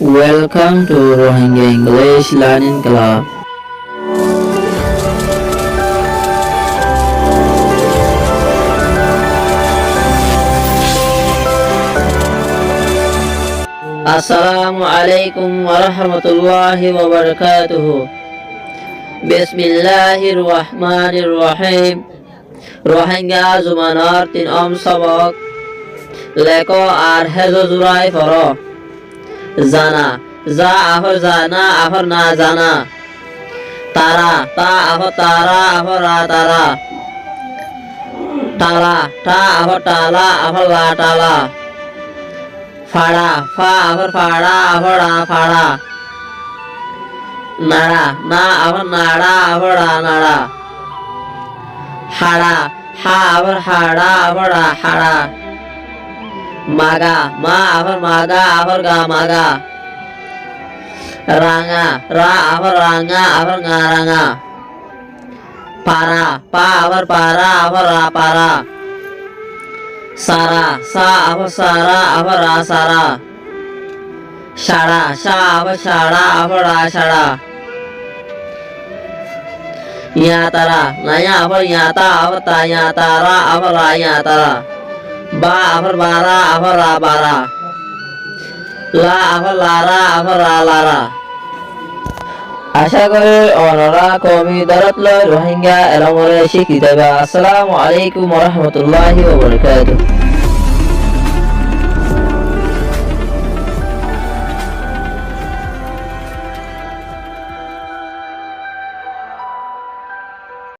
Welcome to Rohingya English Learning Club. Assalamu alaikum warahmatullahi wabarakatuh. Bismillahirrahmanirrahim. Rohingya Zumanar 3 sabak Leko ar hezo zurai faro Zana za afar zana afar na zana Tara ta afar tara afar ra tara Tala ta afar tala afar la tala Fada fa afar fada afar ra fada Nara na afar nara afar ra nara Hada ha afar hada afar ra hada Maga ma afar maga afar ga maga Ranga ra afar ranga afar nga ranga Para pa afar para afar ra para Sara sa afar sara afar ra sara Shara sha afar shara afar ra shara Yatara naya afar yata afar ta yatara afar ra yatara Ba afar bara afar ra bara La afar lara afar ra lara আশা করি ওনারা কমি দারাত লয় রোহিঙ্গা এরা মরে শিক্ষিত। আসসালামু আলাইকুম ওয়া রাহমাতুল্লাহি ওয়া বারাকাতুহু।